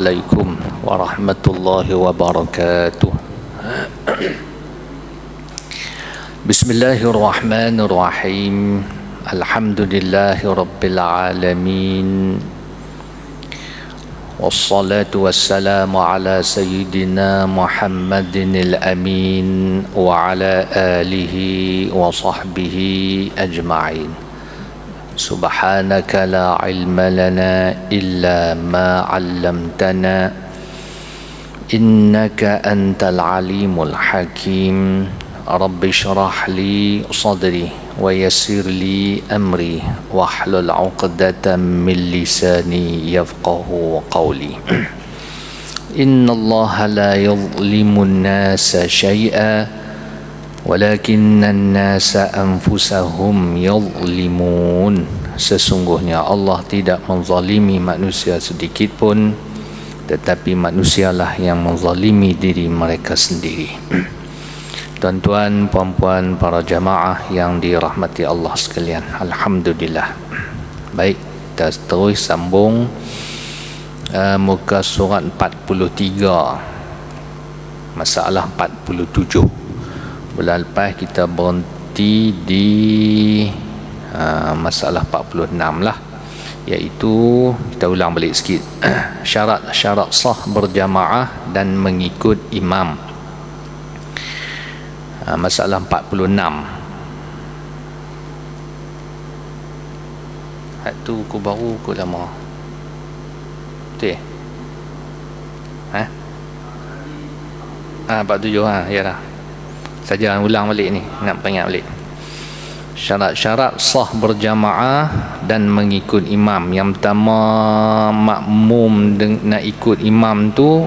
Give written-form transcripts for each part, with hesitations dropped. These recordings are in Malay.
Assalamualaikum warahmatullahi wabarakatuh. Bismillahirrahmanirrahim. Alhamdulillahi rabbil alamin. Wassalatu wassalamu ala sayyidina Muhammadin al-amin wa ala alihi wa sahbihi ajma'in. Subhanaka la ilma lana illa ma 'allamtana innaka antal alimul hakim. Rabbi shrah li sadri wa yassir li amri wahlul 'uqdatam min lisani yafqahu qawli. Innallaha la yuzlimu an-nasa syai'a walakinna an-nasa anfusahum yuzlimun. Sesungguhnya Allah tidak menzalimi manusia sedikit pun, tetapi manusialah yang menzalimi diri mereka sendiri. Tuan-tuan, puan-puan, para jamaah yang dirahmati Allah sekalian, alhamdulillah. Baik, kita terus sambung muka surat 43, masalah 47. Bulan lepas kita berhenti di masalah 46 lah, iaitu kita ulang balik sikit. Syarat-syarat sah berjamaah dan mengikut imam. Masalah 46. Itu buku baru, buku lama. Betul? 47 ya dah. Saja ulang balik ni, nak peringat balik. Syarat-syarat sah berjamaah dan mengikut imam. Yang pertama, makmum nak ikut imam tu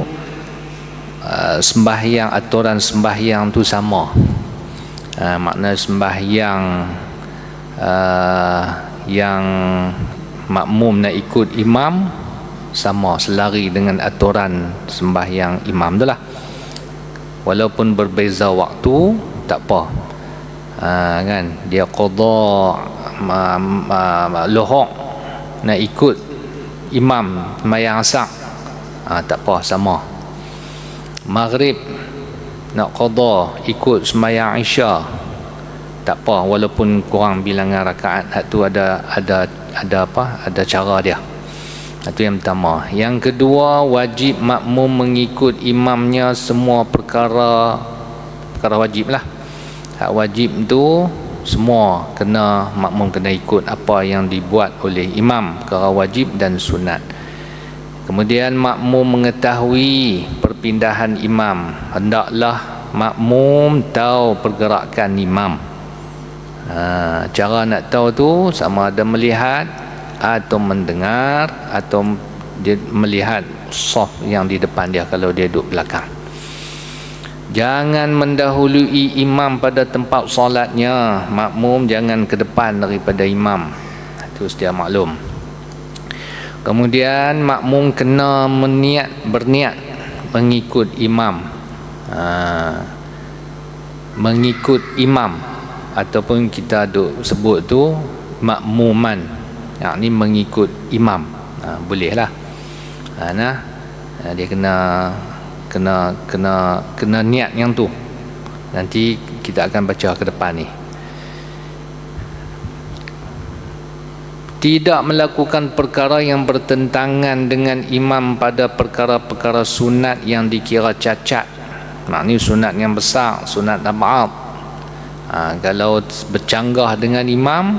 sembahyang, aturan sembahyang tu sama. Makna sembahyang yang makmum nak ikut imam sama, selari dengan aturan sembahyang imam tu lah. Walaupun berbeza waktu, tak apa. Kan dia qada lohok nak ikut imam sembahyang asar, tak apa, sama. Maghrib nak qada ikut sembahyang isya, tak apa, walaupun kurang bilangan rakaat. Itu ada apa, ada cara dia. Itu yang pertama. Yang kedua, wajib makmum mengikut imamnya semua perkara wajib lah. Hak wajib tu semua makmum kena ikut apa yang dibuat oleh imam, perkara wajib dan sunat. Kemudian makmum mengetahui perpindahan imam. Hendaklah makmum tahu pergerakan imam. Cara nak tahu tu sama ada melihat atau mendengar atau dia melihat saf yang di depan dia kalau dia duduk belakang. Jangan mendahului imam pada tempat solatnya. Makmum jangan ke depan daripada imam. Itu sedia maklum. Kemudian makmum kena berniat mengikut imam. Mengikut imam ataupun kita sebut tu makmuman, yang ni mengikut imam. Boleh lah. Dia kena niat yang tu. Nanti kita akan baca ke depan ni. Tidak melakukan perkara yang bertentangan dengan imam pada perkara-perkara sunat yang dikira cacat. Maknanya sunat yang besar, sunat tabaat. Kalau bercanggah dengan imam,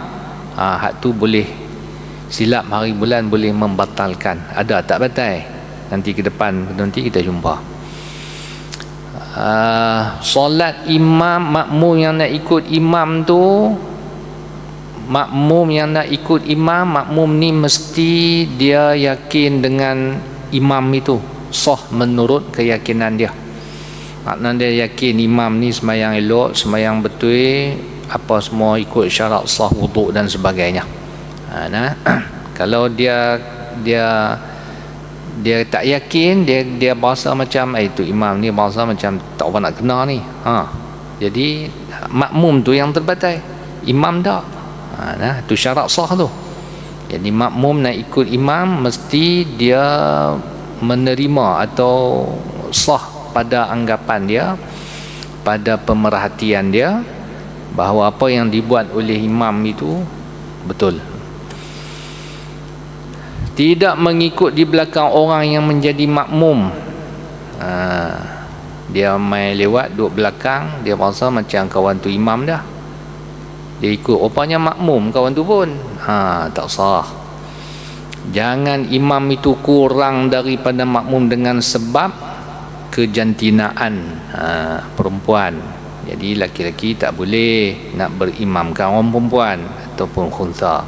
hak tu boleh silap hari bulan, boleh membatalkan. Ada tak batal? Nanti ke depan, nanti kita jumpa. Solat imam, makmum yang nak ikut imam tu, makmum ni mesti dia yakin dengan imam itu, sah menurut keyakinan dia. Maknanya dia yakin imam ni sembahyang elok, sembahyang betul, apa semua ikut syarat sah wuduk dan sebagainya. Kalau dia tak yakin, dia berasa macam itu imam ni berasa macam tak apa nak kena ni. Jadi makmum tu yang terbatal, imam tak. Tu syarat sah tu. Jadi makmum nak ikut imam mesti dia menerima atau sah pada anggapan dia, pada pemerhatian dia, bahawa apa yang dibuat oleh imam itu betul. Tidak mengikut di belakang orang yang menjadi makmum. Dia main lewat duduk belakang, dia rasa macam kawan tu imam dah, dia ikut, rupanya makmum kawan tu pun. Tak sah. Jangan imam itu kurang daripada makmum dengan sebab kejantinaan perempuan. Jadi laki-laki tak boleh nak berimamkan orang perempuan ataupun khunsa.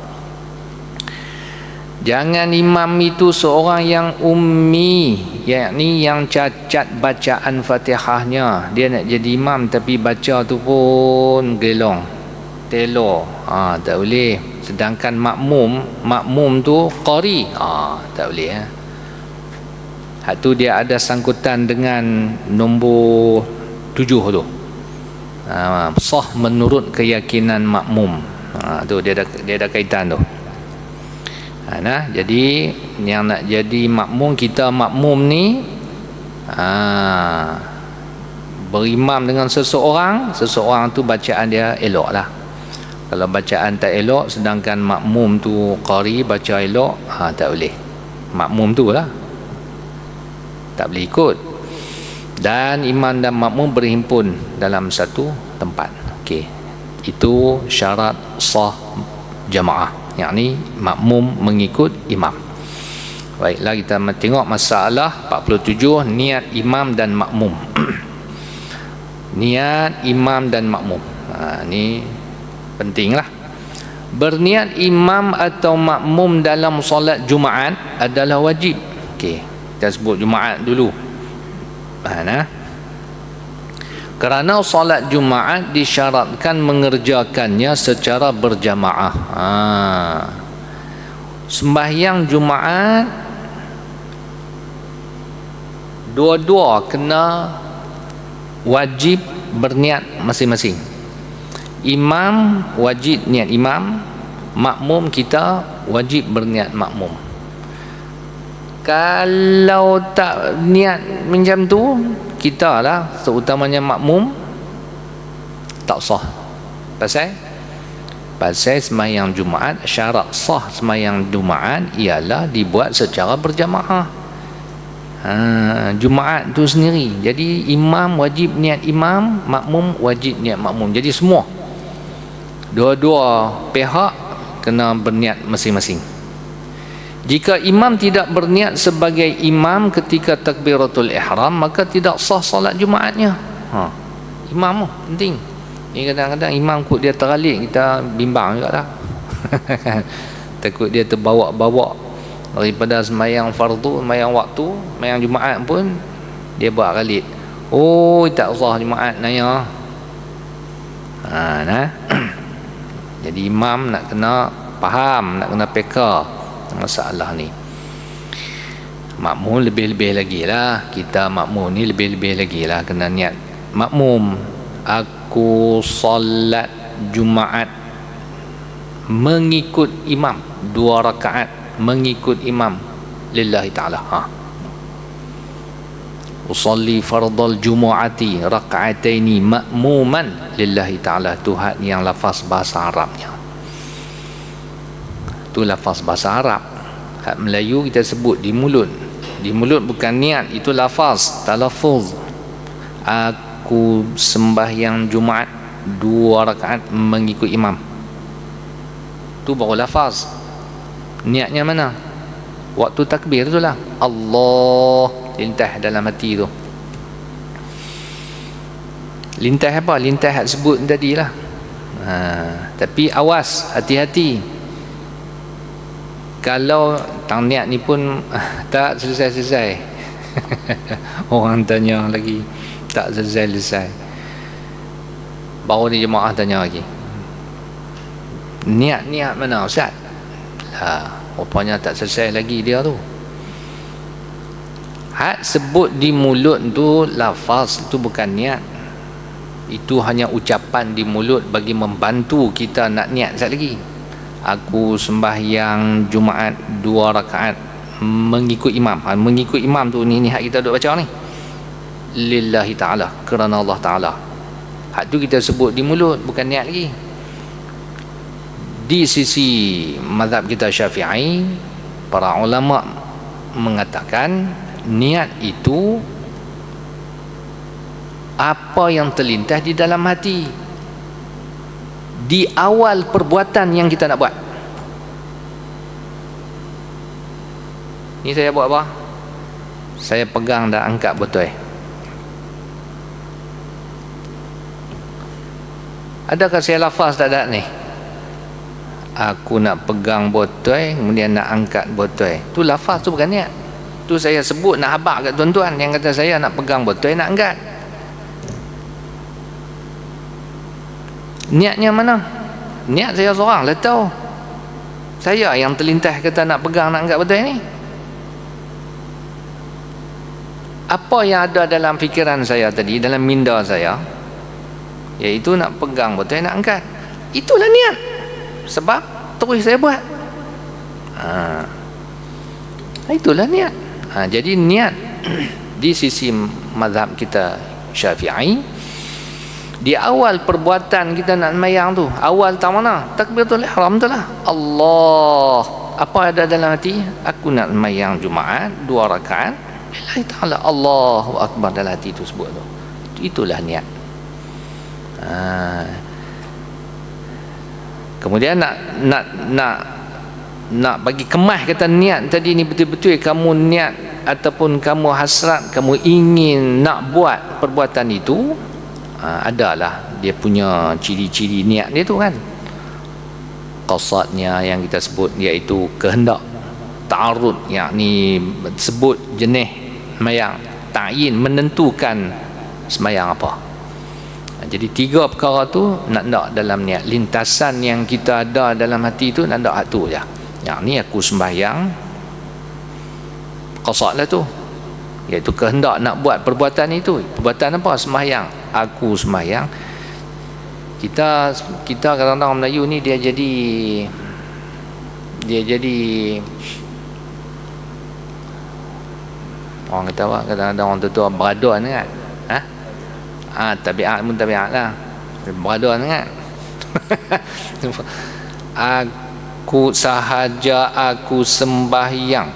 Jangan imam itu seorang yang ummi, yakni yang cacat bacaan Fatihahnya. Dia nak jadi imam tapi baca tu pun gelong, telo. Tak boleh. Sedangkan makmum tu qari. Tak boleh. Hak tu dia ada sangkutan dengan nombor 7 tu. Sah menurut keyakinan makmum. Tu dia ada kaitan tu. Jadi yang nak jadi makmum, kita makmum ni berimam dengan seseorang tu bacaan dia elok lah. Kalau bacaan tak elok sedangkan makmum tu qari baca elok, tak boleh. Makmum tu lah tak boleh ikut. Dan imam dan makmum berhimpun dalam satu tempat. Okey, itu syarat sah jamaah, yakni makmum mengikut imam. Baiklah, kita tengok masalah 47, niat imam dan makmum. Niat imam dan makmum, ni pentinglah. Berniat imam atau makmum dalam solat Jumaat adalah wajib. Okey, kita sebut Jumaat dulu. Kerana solat Jumaat disyaratkan mengerjakannya secara berjamaah. Sembahyang Jumaat dua-dua kena wajib berniat masing-masing. Imam wajib niat imam, makmum kita wajib berniat makmum. Kalau tak niat macam tu, kita lah seutamanya makmum tak sah. Pasal sembahyang Jumaat, syarat sah sembahyang Jumaat ialah dibuat secara berjamaah. Jumaat tu sendiri. Jadi imam wajib niat imam, makmum wajib niat makmum. Jadi semua dua-dua pihak kena berniat masing-masing. Jika imam tidak berniat sebagai imam ketika takbiratul ihram, maka tidak sah solat Jumaatnya. Imam penting. Ni kadang-kadang imam kot dia teralik, kita bimbang juga lah. Takut dia terbawa-bawa daripada sembahyang fardu, sembahyang waktu, sembahyang Jumaat pun dia buat khalid. Tak sah Jumaat naya. Jadi imam nak kena faham, nak kena peka masalah ni. Makmum lebih-lebih lagi lah. Kita makmum ni lebih-lebih lagi lah kena niat. Makmum, aku solat Jumaat mengikut imam 2 rakaat, mengikut imam lillahi ta'ala. Usalli fardal jumu'ati raka'ataini ma'muman lillahi ta'ala. Tuhan yang lafaz bahasa Arabnya, tu lafaz bahasa Arab. Hak Melayu kita sebut di mulut. Di mulut bukan niat, itu lafaz, talaffuz. Aku sembahyang Jumaat 2 rakaat mengikut imam. Tu baru lafaz. Niatnya mana? Waktu takbir tu lah. Allah lintah dalam hati tu. Lintah apa? Lintah hak sebut tadi lah. Tapi awas, hati-hati. Kalau tang niat ni pun tak selesai-selesai. Orang tanya lagi tak selesai-selesai. Baru ni jemaah tanya lagi, niat mana Ustaz? Rupanya tak selesai lagi dia tu. Hak sebut di mulut tu lafaz, itu bukan niat. Itu hanya ucapan di mulut bagi membantu kita nak niat sekali lagi. Aku sembahyang Jumaat 2 rakaat mengikut imam. Mengikut imam tu ni hak kita duk baca ni, lillahi ta'ala, kerana Allah Ta'ala. Hak tu kita sebut di mulut, bukan niat lagi. Di sisi mazhab kita Syafi'i, para ulama mengatakan niat itu apa yang terlintas di dalam hati di awal perbuatan yang kita nak buat. Ni saya buat apa? Saya pegang dan angkat botol. Adakah saya lafaz tak ada ni? Aku nak pegang botol, kemudian nak angkat botol. Tu lafaz, tu bukan niat. Tu saya sebut nak habaq kat tuan-tuan yang kata saya nak pegang botol, nak angkat. Niatnya mana? Niat saya seorang lah tahu. Saya yang terlintas kata nak pegang, nak angkat botol ni. Apa yang ada dalam fikiran saya tadi, dalam minda saya, iaitu nak pegang botol, nak angkat. Itulah niat. Sebab terus saya buat. Itulah niat. Jadi niat di sisi mazhab kita Syafi'i, di awal perbuatan kita nak sembahyang tu, awal tak mana? Takbiratul ihram tu lah. Allah. Apa ada dalam hati? Aku nak sembahyang Jumaat 2 rakaat. Lillahi ta'ala, Allahu Akbar, dalam hati tu sebut tu. Itulah niat. Kemudian nak bagi kemas kata niat tadi ni betul-betul kamu niat ataupun kamu hasrat, kamu ingin nak buat perbuatan itu, adalah dia punya ciri-ciri niat dia tu kan. Qasadnya yang kita sebut iaitu kehendak, ta'arud, yakni sebut jenis sembahyang, ta'yin, menentukan sembahyang apa. Jadi 3 perkara tu nak dalam niat. Lintasan yang kita ada dalam hati tu nak hak tu je. Yang ni aku sembahyang, qasad lah tu, iaitu kehendak nak buat perbuatan itu. Perbuatan apa? Sembahyang. Aku sembahyang. Kita kadang-kadang Melayu ni dia jadi orang kata apa, kadang-kadang orang tua beradon kan. Tabiat pun tabiat lah, beradon kan. Aku sahaja aku sembahyang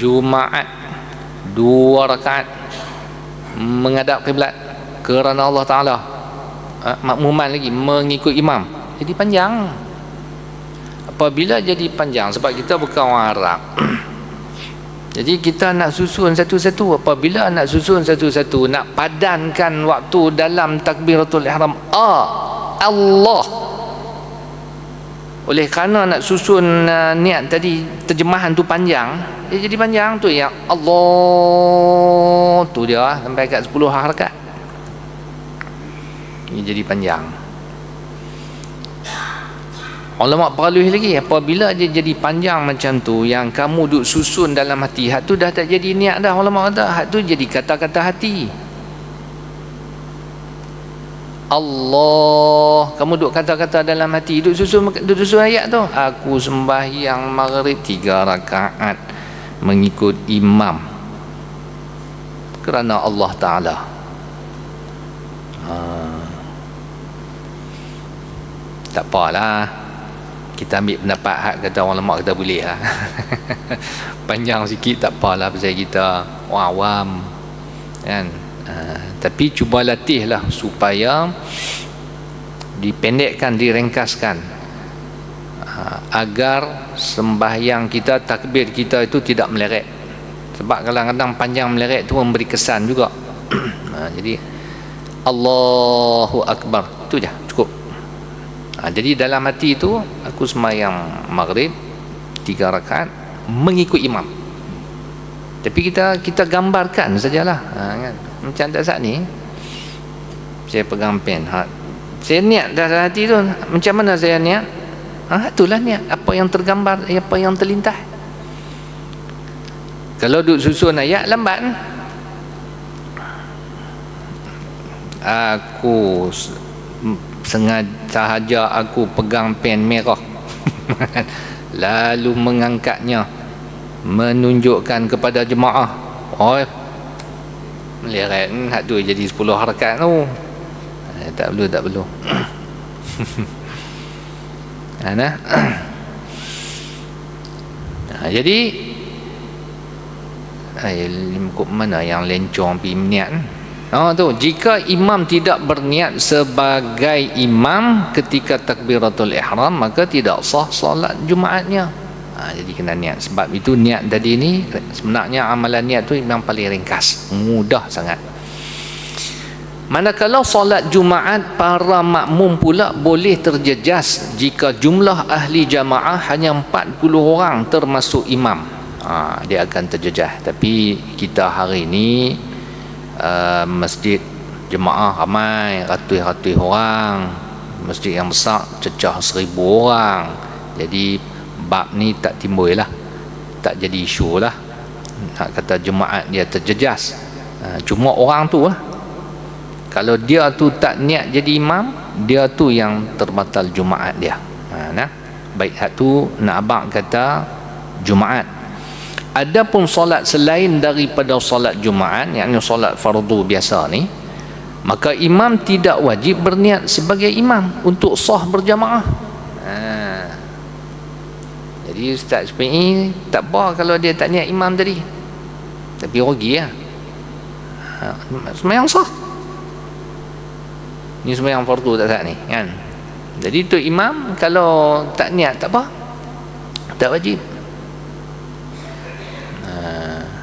Jumaat 2 rakaat menghadap kiblat kerana Allah Ta'ala, makmuman lagi, mengikut imam. Jadi panjang. Apabila jadi panjang, sebab kita bukan orang Arab, jadi kita nak susun satu-satu. Apabila nak susun satu-satu, nak padankan waktu dalam takbiratul ihram, Allah. Oleh kerana nak susun niat tadi, terjemahan tu panjang, dia jadi panjang tu yang Allah tu dia sampai kat 10 harakat. Ini jadi panjang. Ulama peralus lagi, apabila dia jadi panjang macam tu, yang kamu duk susun dalam hati, hak tu dah tak jadi niat dah. Ulama kata hak tu jadi kata-kata hati. Allah, kamu duk kata-kata dalam hati, duk susun ayat tu. Aku sembahyang maghrib 3 rakaat mengikut imam kerana Allah Ta'ala. Tak apalah, kita ambil pendapat hak kata orang lemak, kita boleh lah. Panjang sikit tak apalah, pasal kita orang awam kan. Tapi cuba latihlah supaya dipendekkan, diringkaskan, agar sembahyang kita, takbir kita itu tidak meleret. Sebab kadang-kadang panjang meleret itu memberi kesan juga. Jadi Allahu Akbar, itu je cukup. Jadi dalam hati itu aku sembahyang maghrib 3 rakaat mengikut imam. Tapi kita gambarkan sajalah, kan? Macam tak saat ni saya pegang pen, saya niat dalam hati tu. Macam mana saya niat? Itulah niat, apa yang tergambar, apa yang terlintas. Kalau duk susun ayat lambat, aku sahaja aku pegang pen merah lalu mengangkatnya menunjukkan kepada jemaah, oh meleret hak tu jadi 10 harakat tu. Tak perlu. Nah. Jadi mana yang lencong pergi niat. Tu jika imam tidak berniat sebagai imam ketika takbiratul ihram, maka tidak sah solat Jumaatnya. Jadi kena niat. Sebab itu niat tadi ni sebenarnya amalan niat tu memang paling ringkas, mudah sangat. Manakala solat Jumaat, para makmum pula boleh terjejas jika jumlah ahli jamaah hanya 40 orang termasuk imam. Dia akan terjejas. Tapi kita hari ini masjid jemaah ramai, ratus-ratus orang, masjid yang besar cecah 1000 orang. Jadi bab ni tak timbul lah, tak jadi isu lah. Nak kata Jumaat dia terjejas, cuma orang tu lah, kalau dia tu tak niat jadi imam, dia tu yang terbatal Jumaat dia. Baik, hak tu nak abang kata Jumaat. Adapun solat selain daripada solat Jumaat, yakni solat fardu biasa ni, maka imam tidak wajib berniat sebagai imam untuk sah berjamaah. Jadi Ustaz Syafi'i tak apa kalau dia tak niat imam tadi, tapi rugi lah. Sembahyang sah. Ni sembahyang fardu tak sah ni kan. Jadi tu imam kalau tak niat tak apa, tak wajib.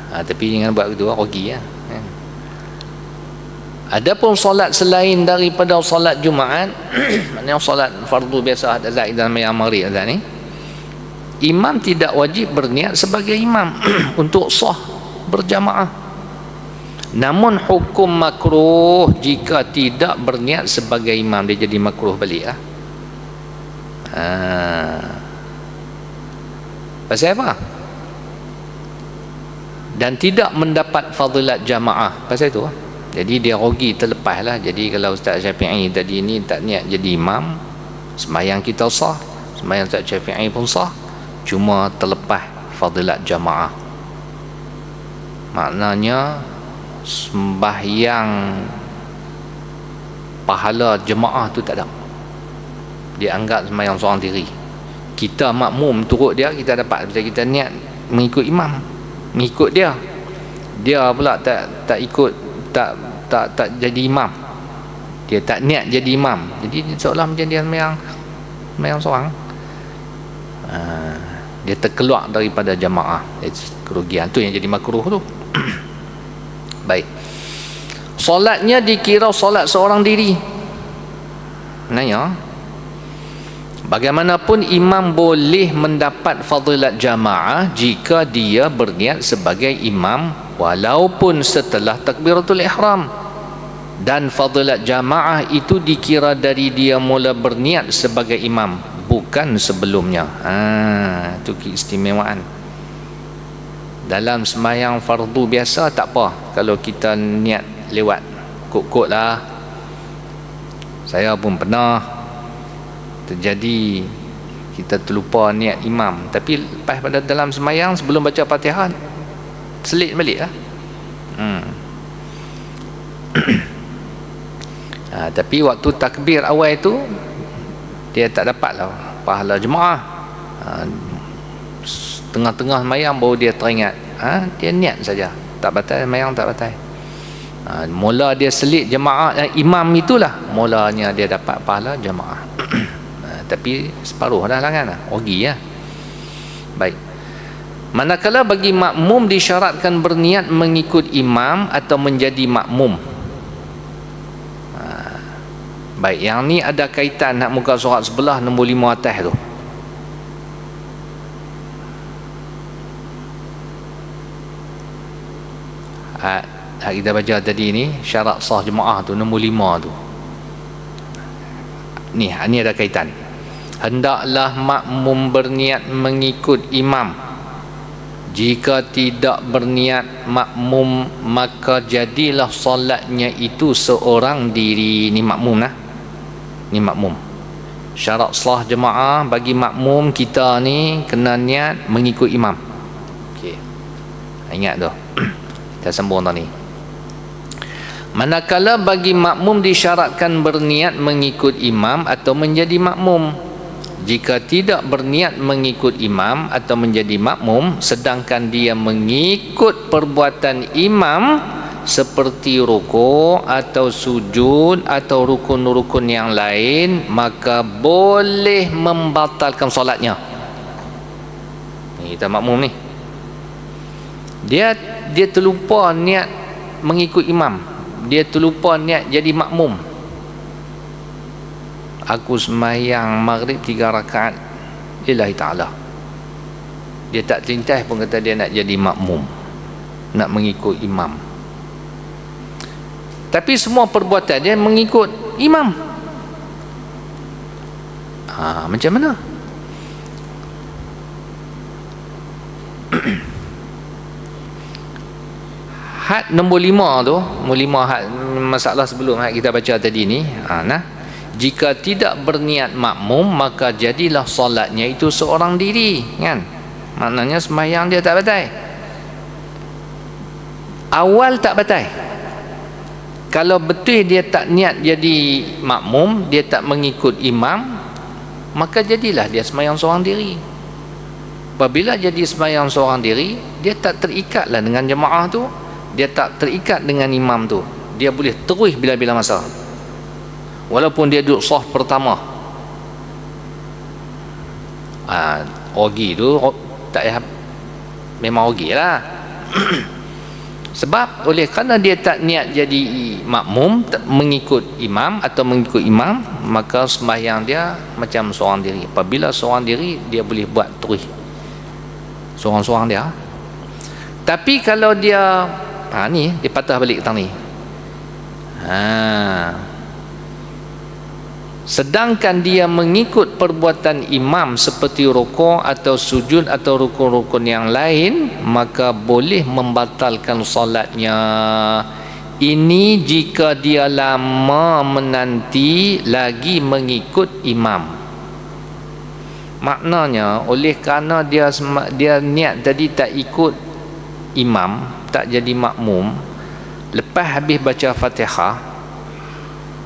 Tapi jangan buat begitu, rugi lah. Adapun solat selain daripada solat Jumaat, maknanya solat fardu biasa ada zaid dan sembahyang maghrib ada ni, imam tidak wajib berniat sebagai imam untuk sah berjamaah. Namun hukum makruh jika tidak berniat sebagai imam, dia jadi makruh balik lah. Pasal apa? Dan tidak mendapat fadilat jamaah, pasal itu lah. Jadi dia rugi, terlepas lah. Jadi kalau Ustaz Syafi'i tadi ni tak niat jadi imam, sembahyang kita sah, sembahyang Ustaz Syafi'i pun sah, cuma terlepas fadilat jamaah. Maknanya sembahyang pahala jemaah tu tak ada, dia anggap sembahyang seorang diri. Kita makmum turut dia, kita dapat, bila kita niat mengikut imam, mengikut dia, dia pula tak ikut, tak jadi imam, dia tak niat jadi imam, jadi seolah macam dia sembahyang seorang. Dia terkeluar daripada jamaah, kerugian tu yang jadi makruh tu. Baik, solatnya dikira solat seorang diri. Nanya, bagaimanapun imam boleh mendapat fadilat jamaah jika dia berniat sebagai imam walaupun setelah takbiratul ihram, dan fadilat jamaah itu dikira dari dia mula berniat sebagai imam, bukan sebelumnya. Itu keistimewaan. Dalam sembahyang fardu biasa tak apa kalau kita niat lewat, kok-kok lah. Saya pun pernah terjadi, kita terlupa niat imam, tapi lepas pada dalam sembahyang sebelum baca Fatihah selit balik lah. Tapi waktu takbir awal itu dia tak dapat lah pahala jemaah. Tengah-tengah sembahyang baru dia teringat, dia niat saja, tak batal sembahyang, tak batal. Mula dia selit jemaah, imam itulah mulanya dia dapat pahala jemaah. Tapi separuh dah lah kan, rugi lah. Baik, manakala bagi makmum disyaratkan berniat mengikut imam atau menjadi makmum. Baik, yang ni ada kaitan nak muka surat sebelah nombor 5 atas tu. Kita baca tadi ni syarat sah jemaah tu nombor 5 tu. Ni ada kaitan. Hendaklah makmum berniat mengikut imam. Jika tidak berniat makmum, maka jadilah solatnya itu seorang diri. Ni makmum lah. Ni makmum. Syarat sah jemaah bagi makmum kita ni kena niat mengikut imam. Okey. Ingat tu. Kita sambung tadi. Manakala bagi makmum disyaratkan berniat mengikut imam atau menjadi makmum. Jika tidak berniat mengikut imam atau menjadi makmum, sedangkan dia mengikut perbuatan imam seperti rukuk atau sujud atau rukun-rukun yang lain, maka boleh membatalkan solatnya. Ni kita makmum ni. Dia terlupa niat mengikut imam. Dia terlupa niat jadi makmum. Aku sembahyang maghrib 3 rakaat lillahi ta'ala. Dia tak terlintas pun kata dia nak jadi makmum, nak mengikut imam. Tapi semua perbuatan dia mengikut imam. Macam mana? Had nombor 5 tu, nombor 5 had masalah sebelum had kita baca tadi ni. Jika tidak berniat makmum, maka jadilah solatnya itu seorang diri, kan? Maknanya sembahyang dia tak batal. Awal tak batal. Kalau betul dia tak niat jadi makmum, dia tak mengikut imam, maka jadilah dia sembahyang seorang diri. Apabila jadi sembahyang seorang diri, dia tak terikatlah dengan jemaah tu, dia tak terikat dengan imam tu. Dia boleh terus bila-bila masa, walaupun dia duduk saf pertama. Ogi tu tak payah, memang ogi lah. Sebab oleh kerana dia tak niat jadi makmum, tak mengikut imam atau mengikut imam, maka sembahyang dia macam seorang diri. Apabila seorang diri, dia boleh buat terus seorang-seorang dia. Tapi kalau dia ni dia patah balik tang ni. Sedangkan dia mengikut perbuatan imam seperti rukuk atau sujud atau rukun-rukun yang lain, maka boleh membatalkan solatnya. Ini jika dia lama menanti lagi mengikut imam. Maknanya oleh kerana dia niat tadi tak ikut imam, tak jadi makmum, lepas habis baca Fatihah,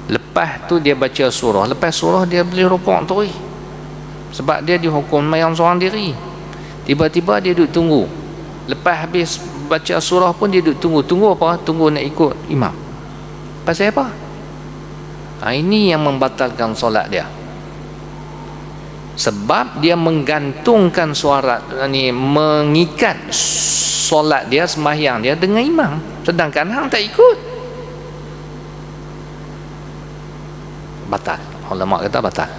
lepas tu dia baca surah, lepas surah dia boleh rukuk terus. Sebab dia dihukum sembahyang seorang diri. Tiba-tiba dia duduk tunggu, lepas habis baca surah pun dia duduk tunggu apa? Tunggu nak ikut imam. Pasal apa? Ini yang membatalkan solat dia. Sebab dia menggantungkan suara ni, mengikat solat dia, sembahyang dia dengan imam, sedangkan hang tak ikut. Batal. Ulama kata batal.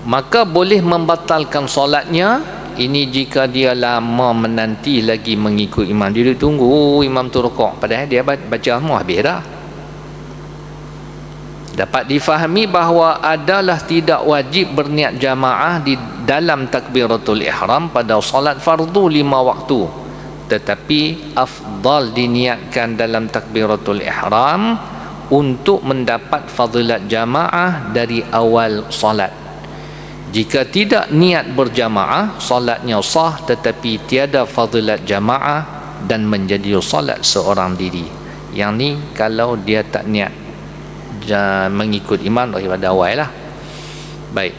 Maka boleh membatalkan solatnya. Ini jika dia lama menanti lagi mengikut imam. Dia duduk tunggu imam tu rukuk, padahal dia baca semua habis dah. Dapat difahami bahawa adalah tidak wajib berniat jamaah di dalam takbiratul ihram pada solat fardu 5 waktu, tetapi afdal diniatkan dalam takbiratul ihram untuk mendapat fadilat jamaah dari awal solat. Jika tidak niat berjamaah, solatnya sah tetapi tiada fadilat jamaah dan menjadi solat seorang diri. Yang ni kalau dia tak niat mengikut imam daripada awal lah. Baik,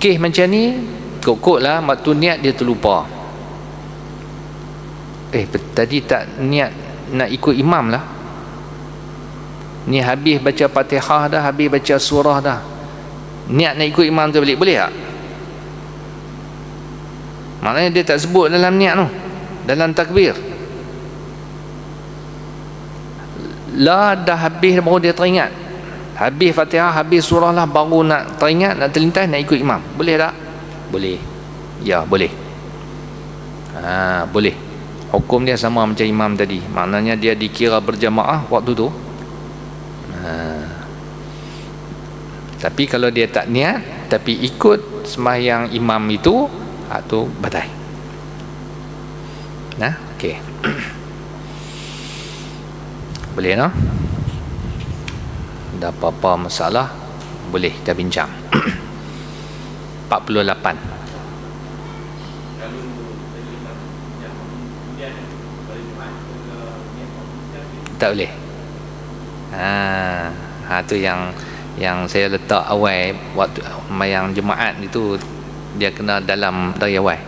kes macam ni kok lah waktu niat dia terlupa. Tadi tak niat nak ikut imam lah, ni habis baca Fatihah dah, habis baca surah dah, niat nak ikut imam tu balik, boleh tak? Maknanya dia tak sebut dalam niat tu, dalam takbir lah, dah habis baru dia teringat, habis Fatihah, habis surah lah, baru nak teringat, nak terlintas nak ikut imam. Boleh tak? Boleh. Ya, boleh. Boleh. Hukum dia sama macam imam tadi. Maknanya dia dikira berjamaah waktu tu. Tapi kalau dia tak niat tapi ikut sembahyang imam itu, tu batal. Okey. Boleh no? Ada apa-apa masalah boleh kita bincang. 48 Tak boleh. Tu yang saya letak awal waktu mayang Jumaat itu, dia kena dalam dari awal.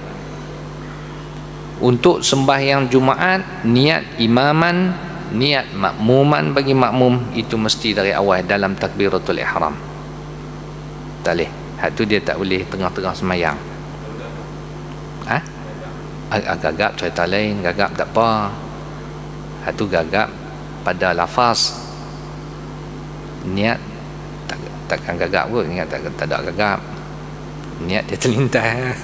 Untuk sembahyang Jumaat, niat imaman, niat makmuman bagi makmum itu mesti dari awal dalam takbiratul ihram. Tak boleh. Hak tu dia tak boleh tengah-tengah sembahyang. Gagap cerita lain, gagap tak apa. Hak tu gagap pada lafaz. Niat takkan gagap kot, niat tak ada gagap. Niat dia terlintas.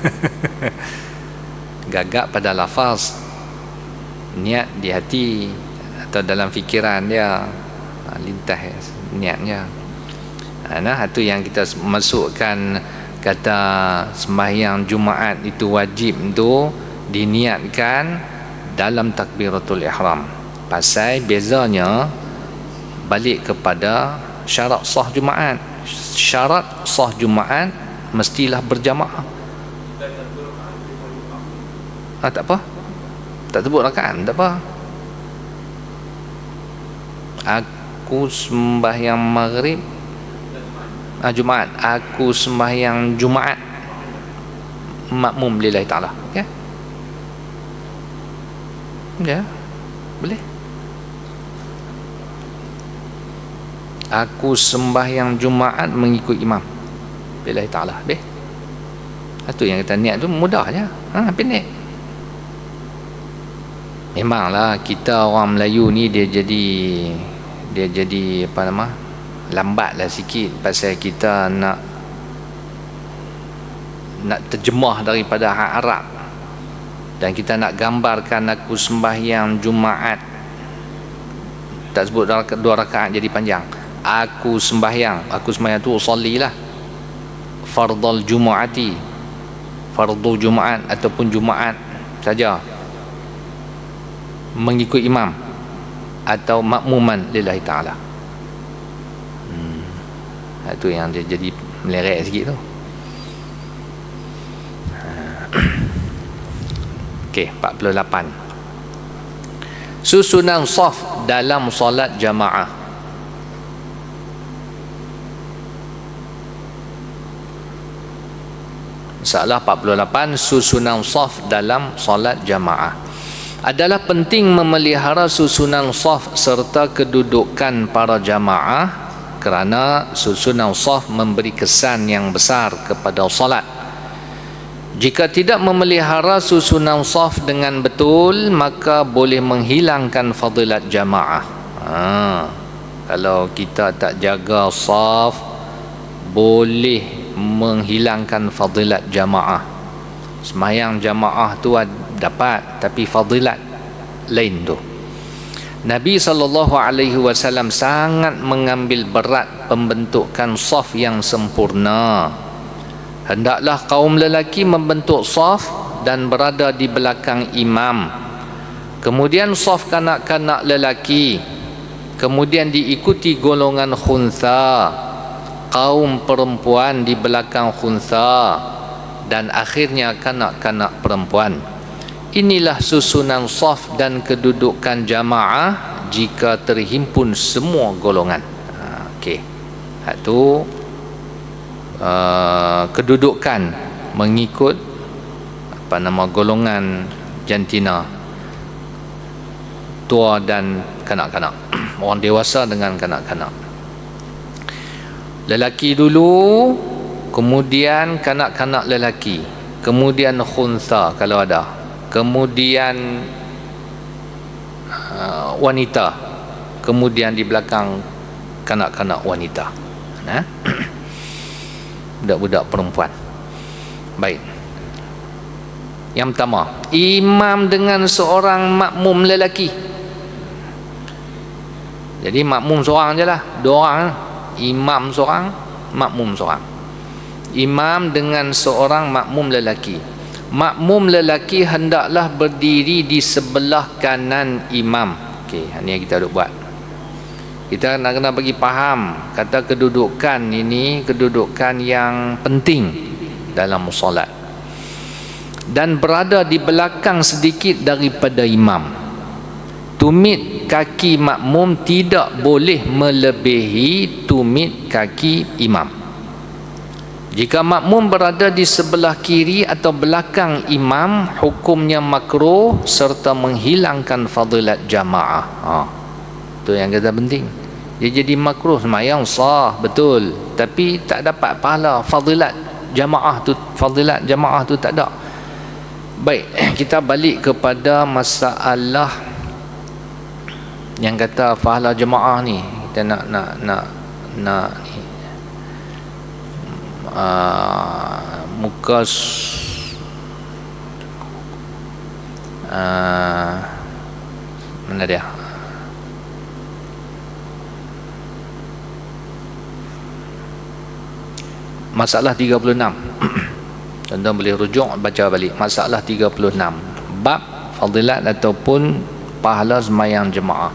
Gagap pada lafaz, niat di hati atau dalam fikiran dia, lintas niatnya. Itu yang kita masukkan kata sembahyang Jumaat itu wajib tu diniatkan dalam takbiratul ihram. Pasal bezanya balik kepada syarat sah Jumaat. Syarat sah Jumaat mestilah berjamaah. Tak apa. Tak sebut rakaat, tak apa. Aku sembahyang maghrib Jumaat, aku sembahyang Jumaat makmum lillahi ta'ala. Okey? Ya, boleh. Aku sembahyang Jumaat mengikut imam lillahi ta'ala. Deh. Itu yang kita niat tu mudah je. Pendek. Memanglah kita orang Melayu ni dia jadi apa nama? Lambatlah sikit pasal kita nak terjemah daripada hak Arab, dan kita nak gambarkan aku sembahyang Jumaat, tak sebut 2 rakaat jadi panjang. Aku sembahyang tu usallilah fardal Jumaati, fardu Jumaat ataupun Jumaat saja mengikut imam atau makmuman lillahi ta'ala. Itu yang dia jadi meleret sikit tu. Okey, 48. Susunan saf dalam solat jamaah. Masalah 48, susunan saf dalam solat jamaah. Adalah penting memelihara susunan saf serta kedudukan para jamaah, kerana susunan saf memberi kesan yang besar kepada solat. Jika tidak memelihara susunan saf dengan betul, maka boleh menghilangkan fadilat jamaah. Kalau kita tak jaga saf, boleh menghilangkan fadilat jamaah. Sembahyang jamaah tu dapat, tapi fadilat lain tu. Nabi SAW sangat mengambil berat pembentukan saf yang sempurna. Hendaklah kaum lelaki membentuk saf dan berada di belakang imam. Kemudian saf kanak-kanak lelaki. Kemudian diikuti golongan khuntha, kaum perempuan di belakang khuntha, dan akhirnya kanak-kanak perempuan. Inilah susunan saf dan kedudukan jamaah jika terhimpun semua golongan. Okey. Itu kedudukan mengikut golongan jantina, tua dan kanak-kanak. Orang dewasa dengan kanak-kanak. Lelaki dulu, kemudian kanak-kanak lelaki, kemudian khuntha kalau ada, kemudian wanita, kemudian di belakang kanak-kanak wanita, budak-budak perempuan. Baik. Yang pertama, imam dengan seorang makmum lelaki. Jadi makmum seorang je lah, 2 orang. Imam seorang, makmum seorang. Imam dengan seorang makmum lelaki. Makmum lelaki hendaklah berdiri di sebelah kanan imam. Okey, ini yang kita duk buat. Kita nak kena bagi faham kata kedudukan ini kedudukan yang penting dalam solat. dan berada di belakang sedikit daripada imam. Tumit kaki makmum tidak boleh melebihi tumit kaki imam. Jika makmum berada di sebelah kiri atau belakang imam, hukumnya makruh serta menghilangkan fadilat jamaah. Itu yang kata penting. Dia jadi makruh, sembahyang sah betul, tapi tak dapat pahala fadilat jamaah tu tak ada. Baik, kita balik kepada masalah yang kata pahala jemaah ni. Kita nak ni muka mana dia? Masalah 36. Tuan-tuan boleh rujuk baca balik masalah 36, bab fadilat ataupun pahala sembahyang jemaah.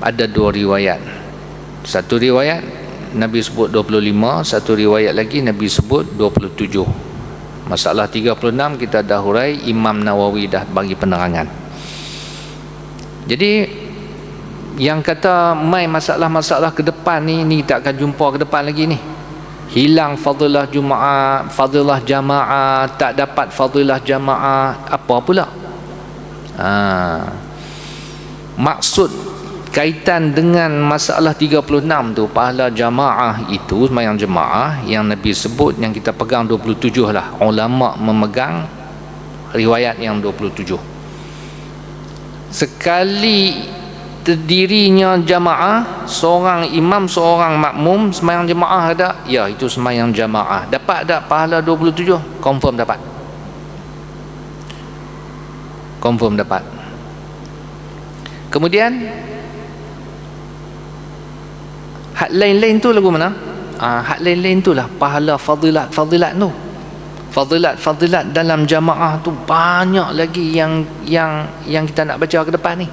Ada dua riwayat. Satu riwayat Nabi sebut 25, satu riwayat lagi Nabi sebut 27. Masalah 36 kita dah hurai, Imam Nawawi dah bagi penerangan. Jadi yang kata mai masalah-masalah ke depan ni tak akan jumpa ke depan lagi ni. Hilang fadilah Jumaat, fadilah jamaah, tak dapat fadilah jamaah, apa pula? Maksud kaitan dengan masalah 36 tu, pahala jamaah itu, sembahyang jamaah yang Nabi sebut, yang kita pegang 27 lah. Ulama memegang riwayat yang 27. Sekali terdirinya jamaah, seorang imam seorang makmum, sembahyang jamaah ada, ya itu sembahyang jamaah. Dapat tak pahala 27? Confirm dapat. Confirm dapat. Kemudian hak lain-lain tu lagu mana? Hak lain-lain tu lah pahala fadilat tu. Fadilat dalam jamaah tu banyak lagi yang kita nak baca ke depan ni.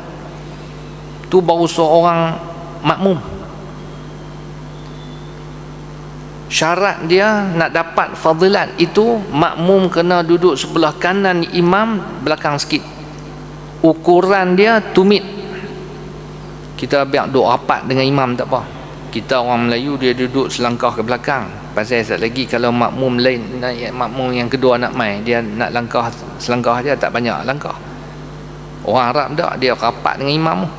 Tu baru seorang makmum. Syarat dia nak dapat fadilat itu, makmum kena duduk sebelah kanan imam, belakang sikit. Ukuran dia tumit. Kita biar duduk rapat dengan imam tak apa. Kita orang Melayu dia duduk selangkah ke belakang. Pasal sekali lagi kalau makmum lain, makmum yang kedua nak mai, dia nak langkah selangkah aja, tak banyak langkah. Orang Arab tak, dia rapat dengan imam tu.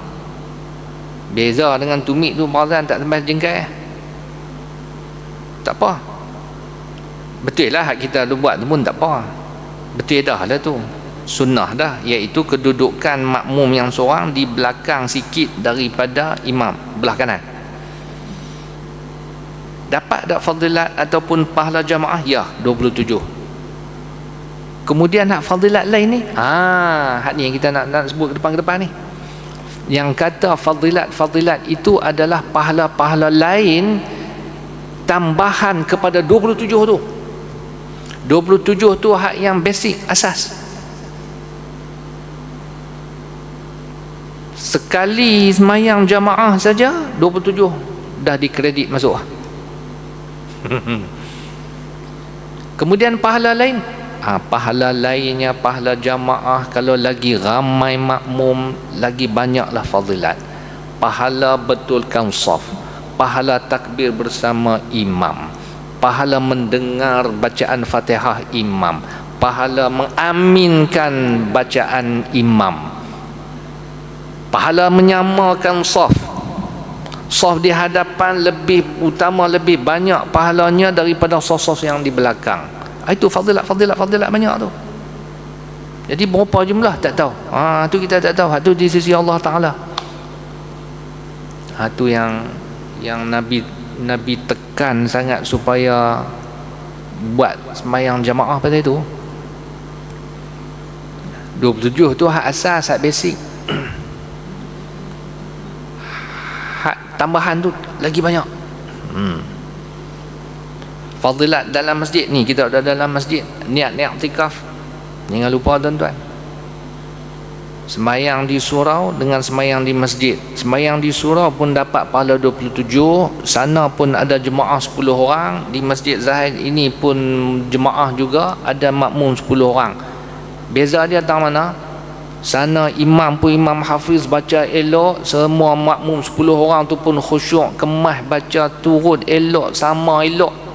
Beza dengan tumit tu, barazan tak sampai jengkai. Tak apa. Betul lah hak kita buat tu pun tak apa. Betul dah lah tu. Sunnah dah, iaitu kedudukan makmum yang seorang di belakang sikit daripada imam, belah kanan. Dapat tak fadilat ataupun pahala jamaah? Ya, 27. Kemudian hak fadilat lain ni, hak ni yang kita nak sebut ke depan ni. Yang kata fadilat itu adalah pahala-pahala lain tambahan kepada 27 tu. 27 tu hak yang basic, asas. Sekali semayang jamaah saja 27 dah dikredit masuk. Kemudian pahala lain, pahala lainnya, pahala jamaah kalau lagi ramai makmum, lagi banyaklah fadilat. Pahala betulkan saf, pahala takbir bersama imam, pahala mendengar bacaan Fatihah imam, pahala mengaminkan bacaan imam, pahala menyamakan saf. Saf di hadapan lebih utama, lebih banyak pahalanya daripada saf-saf yang di belakang. Itu fadilat banyak tu. Jadi berapa jumlah tak tahu. Tu kita tak tahu. Tu di sisi Allah Taala. Tu yang Nabi tekan sangat supaya buat sembahyang jamaah pada itu. 27 tu hak asas, hak basic. Hak tambahan tu lagi banyak. Fadilat dalam masjid ni, kita ada dalam masjid niat iktikaf, jangan lupa tuan-tuan. Sembahyang di surau dengan sembahyang di masjid. Sembahyang di surau pun dapat pahala 27, sana pun ada jemaah 10 orang, di Masjid Zahid ini pun jemaah juga ada makmum 10 orang. Beza dia tang mana? Sana imam pun imam hafiz baca elok, semua makmum 10 orang tu pun khusyuk, kemas baca turut elok, sama elok.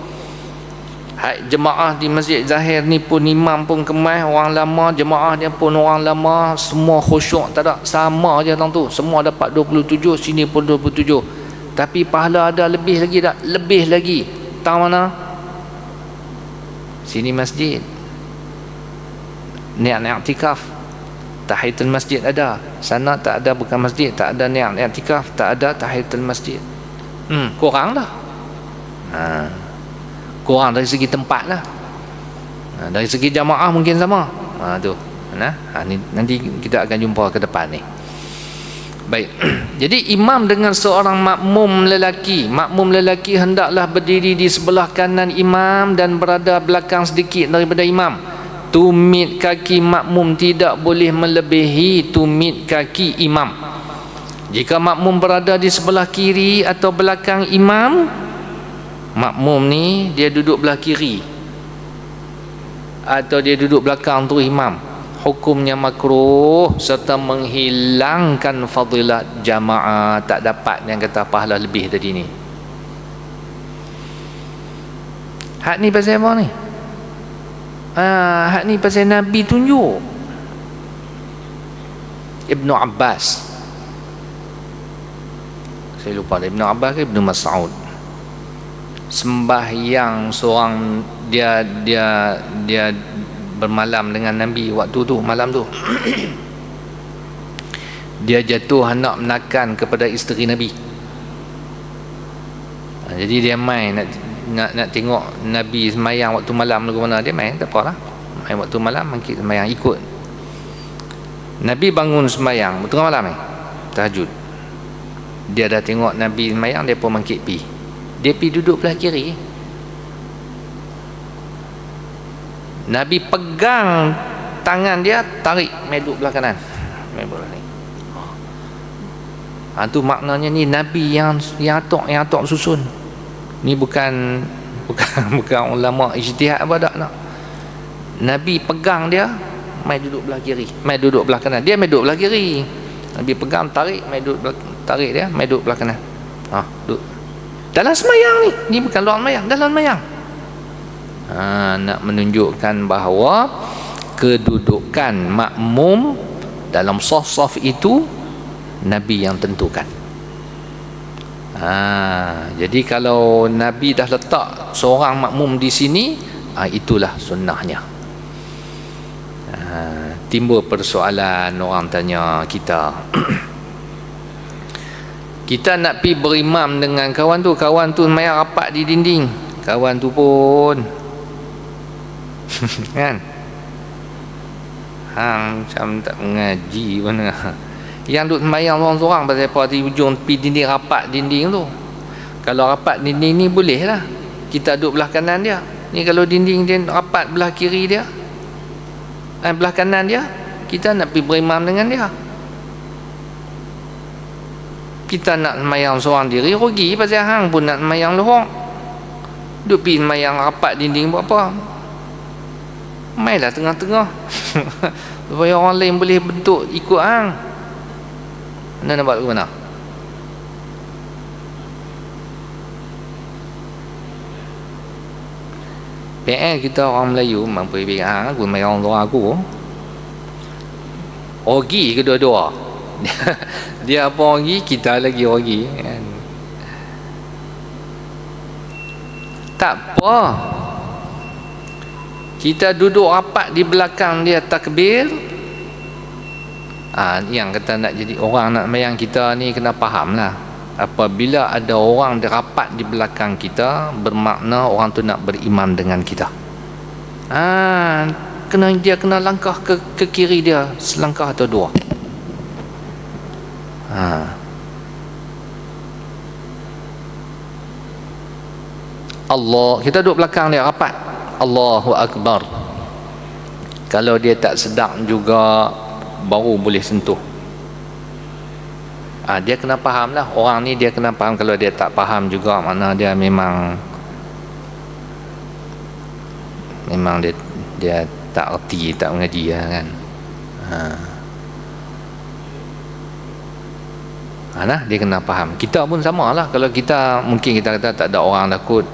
Jemaah di Masjid Zahir ni pun imam pun kemas, orang lama, jemaah dia pun orang lama, semua khusyuk, tak ada, sama je tang tu, semua dapat 27, sini pun 27. Tapi pahala ada lebih lagi tak? Lebih lagi. Tahu mana? Sini masjid, niat i'tikaf, tahiyatul masjid ada. Sana tak ada, bukan masjid, tak ada niat i'tikaf, tak ada tahiyatul masjid. Kurang dah. Kurang dari segi tempat lah. Dari segi jamaah mungkin sama. Tu. Ni nanti kita akan jumpa ke depan ni. Baik. Jadi imam dengan seorang makmum lelaki. Makmum lelaki hendaklah berdiri di sebelah kanan imam dan berada belakang sedikit daripada imam. Tumit kaki makmum tidak boleh melebihi tumit kaki imam. Jika makmum berada di sebelah kiri atau belakang imam, makmum ni dia duduk belah kiri atau dia duduk belakang tu imam, hukumnya makruh serta menghilangkan fadilat jamaah, tak dapat yang kata pahala lebih tadi ni. Hak ni pasal apa ni? Hak ni pasal Nabi tunjuk. Ibnu Abbas, saya lupa Ibnu Abbas ke Ibnu Mas'ud, sembahyang seorang, dia bermalam dengan Nabi waktu tu, malam tu. Dia jatuh hendak menakan kepada isteri Nabi. Jadi dia main nak tengok Nabi sembahyang waktu malam ke mana, dia main, tak apalah. Main waktu malam, mangkit sembahyang ikut. Nabi bangun sembahyang tengah malam ni, tahajud. Dia dah tengok Nabi sembahyang, dia pun mangkit pi. Dia pergi duduk belah kiri. Nabi pegang tangan dia, tarik mai duduk belah kanan. Mai belah ni. Tu maknanya ni Nabi yang atok susun. Ni bukan ulama ijtihad apa dak nak. Nabi pegang dia, mai duduk belah kiri, mai duduk belah kanan. Dia mai duduk belah kiri. Nabi pegang, tarik, mai duduk tarik dia, mai duduk belah kanan. Duduk. Dalam sembahyang ni bukan luar sembahyang, dalam sembahyang. Nak menunjukkan bahawa kedudukan makmum dalam saf-saf itu Nabi yang tentukan. Jadi kalau Nabi dah letak seorang makmum di sini, itulah sunnahnya. Timbul persoalan, orang tanya kita kita nak pergi berimam dengan kawan tu main rapat di dinding, kawan tu pun kan macam tak mengaji pun. Yang duduk sembahyang seorang-seorang pasal apa di ujung pi dinding, rapat dinding tu. Kalau rapat dinding ni boleh lah, kita duduk belah kanan dia. Ni kalau dinding dia rapat belah kiri dia, belah kanan dia, kita nak pergi berimam dengan dia. Kita nak sembahyang seorang diri rugi, pasal hang pun nak sembahyang lohok. Duduk pergi sembahyang rapat dinding buat apa? Mainlah tengah-tengah supaya orang lain boleh bentuk ikut hang. Anda nak buat ke mana? PL kita orang Melayu mampu biar aku main orang aku. Ogi kedua-dua. Dia apa ogi, kita lagi ogi kan. Tak apa. Kita duduk rapat di belakang dia takbir. Yang kata nak jadi orang nak mayang kita ni kena faham lah. Apabila ada orang rapat di belakang kita, bermakna orang tu nak berimam dengan kita. Dia kena langkah ke kiri dia selangkah atau dua. Allah, kita duduk belakang dia rapat, Allahu Akbar. Kalau dia tak sedang juga, baru boleh sentuh. Dia kena faham lah. Orang ni dia kena faham. Kalau dia tak faham juga, mana dia memang dia tak erti, tak mengaji lah kan. Nah, dia kena faham. Kita pun sama lah. Kalau kita mungkin kita kata tak ada orang takut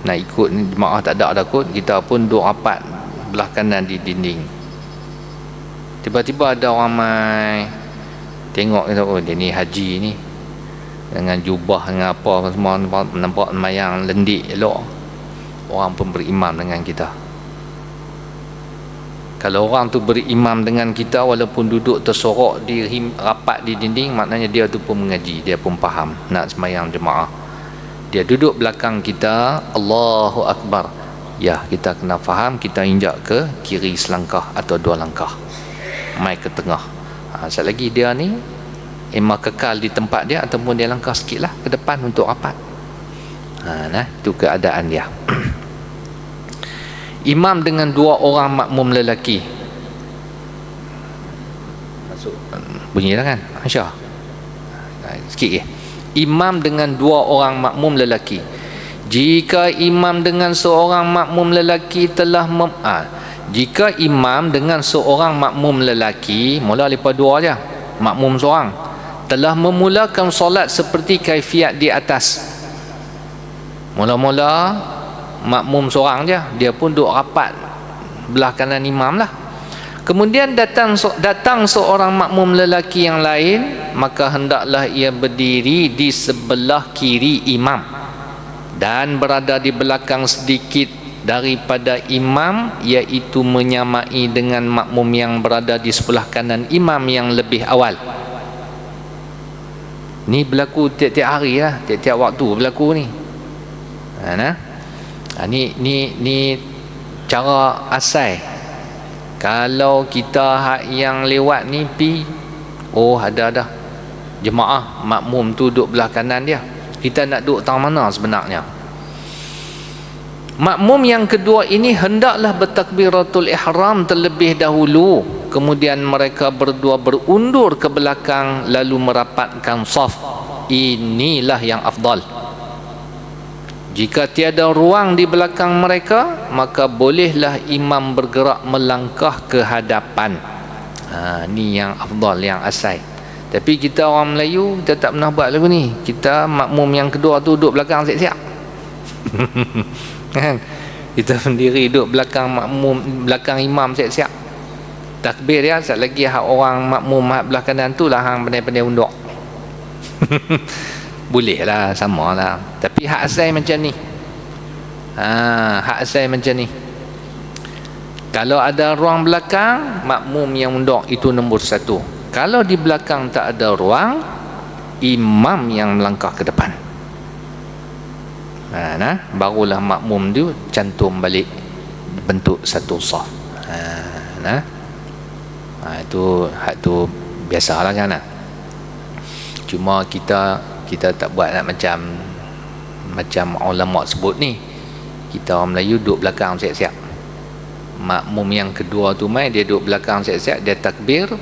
nak ikut jemaah, tak ada takut, kita pun duduk rapat belah kanan di dinding. Tiba-tiba ada orang mai tengok kita, oh dia ni haji ni dengan jubah dengan apa semua, nampak mayang lendik elok, orang pun berimam dengan kita. Kalau orang tu berimam dengan kita walaupun duduk tersorok di rapat di dinding, maknanya dia tu pun mengaji, dia pun faham nak sembahyang jemaah. Dia duduk belakang kita, Allahu Akbar, ya kita kena faham, kita injak ke kiri selangkah atau 2 langkah, mai ke tengah. Sekali lagi dia ni emang kekal di tempat dia ataupun dia langkah sikit lah ke depan untuk rapat. Itu keadaan dia. Imam dengan 2 orang makmum lelaki. Masuk bunyi dah kan Aisyah? Sikit ke? Imam dengan 2 orang makmum lelaki. Jika imam dengan seorang makmum lelaki telah jika imam dengan seorang makmum lelaki, mula lepas 2 aja, makmum seorang, telah memulakan solat seperti kaifiat di atas. Mula-mula makmum seorang je, dia pun duduk rapat belah kanan imam lah. Kemudian datang seorang makmum lelaki yang lain, maka hendaklah ia berdiri di sebelah kiri imam dan berada di belakang sedikit daripada imam, iaitu menyamai dengan makmum yang berada di sebelah kanan imam yang lebih awal. Ni berlaku tiap-tiap hari lah, tiap-tiap waktu berlaku ni. Ni cara asal. Kalau kita yang lewat ni ada jemaah makmum tu duduk belah kanan dia, kita nak duduk tang mana sebenarnya? Makmum yang kedua ini hendaklah bertakbiratul ihram terlebih dahulu, kemudian mereka berdua berundur ke belakang lalu merapatkan saf. Inilah yang afdal. Jika tiada ruang di belakang mereka, maka bolehlah imam bergerak melangkah ke hadapan. Ni yang afdal, yang asal. Tapi kita orang Melayu, kita tak pernah buat lagu ni. Kita makmum yang kedua tu duduk belakang siap-siap. Kan? Kita sendiri duduk belakang makmum, belakang imam siap-siap. Takbir dia, sekali lagi orang makmum belah kanan tu lah hang pandai-pandai unduk. Boleh lah, sama lah. Tapi hak asal macam ni. Hak asal macam ni. Kalau ada ruang belakang, makmum yang unduk itu nombor 1. Kalau di belakang tak ada ruang, imam yang melangkah ke depan. Barulah makmum tu cantum balik bentuk satu saf. Itu hak tu biasalah kan. Cuma kita tak buat nak macam ulama sebut ni. Kita orang Melayu duduk belakang siap-siap. Makmum yang kedua tu dia duduk belakang siap-siap, dia takbir.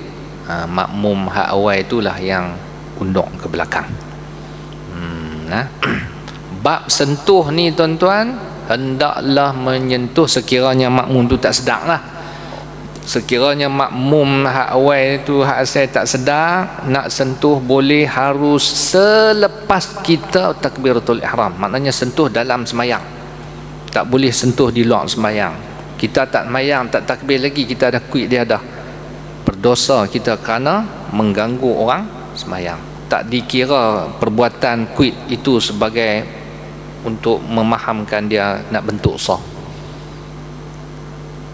Makmum hak awal itulah yang unduk ke belakang. Bab sentuh ni tuan-tuan, hendaklah menyentuh sekiranya makmum tu tak sedar lah. Sekiranya makmum hak awal itu, hak asal tak sedar, nak sentuh boleh, harus selepas kita takbiratul ihram. Maknanya sentuh dalam semayang, tak boleh sentuh di luar semayang. Kita tak semayang, tak takbir lagi, kita dah quit, dia dah berdosa kita kerana mengganggu orang semayang. Tak dikira perbuatan quit itu sebagai untuk memahamkan dia nak bentuk sah.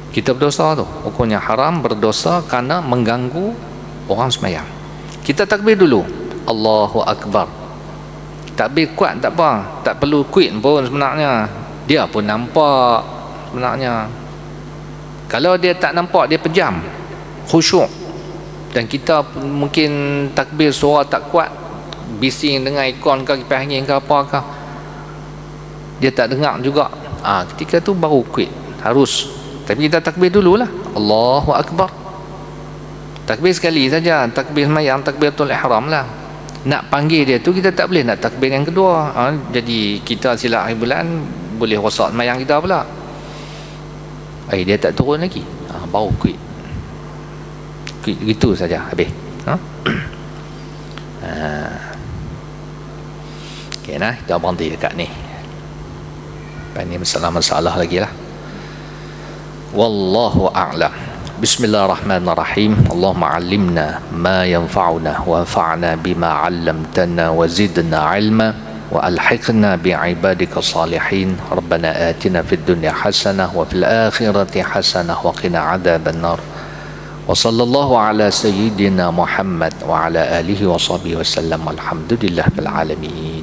Kita berdosa tu, hukumnya haram, berdosa kerana mengganggu orang semayang. Kita takbir dulu, Allahu Akbar. Takbir kuat tak apa, tak perlu quit pun sebenarnya. Dia pun nampak sebenarnya. Kalau dia tak nampak, dia pejam, khusyuk. Dan kita mungkin takbir suara tak kuat, bising dengan ikon ke kipas angin ke apa ke, dia tak dengar juga. Ketika tu baru quit, harus. Tapi kita takbir dululah, Allahu Akbar. Takbir sekali saja, takbir sembahyang, takbiratul ihram lah. Nak panggil dia tu kita tak boleh nak takbir yang kedua. Jadi kita silap akhir bulan boleh rosak sembahyang kita pula. Dia tak turun lagi. Baru quit gitu saja habis. Okay, nah, kita berhenti dekat ni. Ini masalah lagi lah. Wallahu a'lam. Bismillahirrahmanirrahim. Allahumma 'allimna ma yanfa'una wa anfa'na bima 'allamtana wa zidna 'ilma wa alhiqna bi'ibadika salihin. Rabbana atina fid dunya hasanah wa fil akhirati hasanah wa qina 'adzaban nar. Wa sallallahu ala sayyidina Muhammad wa ala alihi wa sahbihi wa sallam. Alhamdulillah bil alamin.